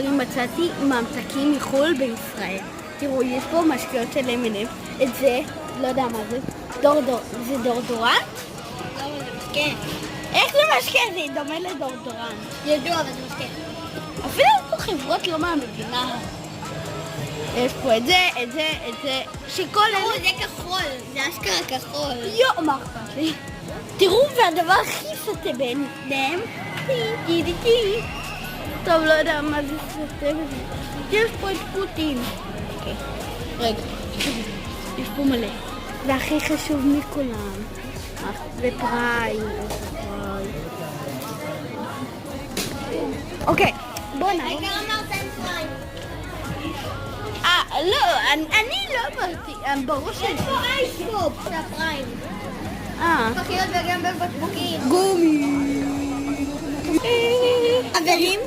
מצאתי ממתקים מחול בישראל. תראו, יש פה משקיות של M&M. את זה, לא יודע מה זה. זה דורדורנט? לא, זה משקה. איך זה משקה? זה דומה לדורדורנט. ידוע, אבל זה משקה. אפילו פה חברות לא מהמדינה. יש פה את זה, את זה, את זה. שכל אלה... זה כחול. זה אשכרה כחול. יו, מה אכפת לי? תראו, והדבר הכי סוטה ביניהם, טי. טוב, לא יודע מה זה סוטה בזה. יש פה את פוטין. אוקיי, רגע. יש פה מלא. זה הכי חשוב מכולם. זה פריים. אוקיי, בוא נעבור. העיקר אמרת אין פריים. לא, אני לא אמרתי. ברור יש פה אייספופ, זה הפריים. פחיות וגם בבקבוקים. גומי. חברים,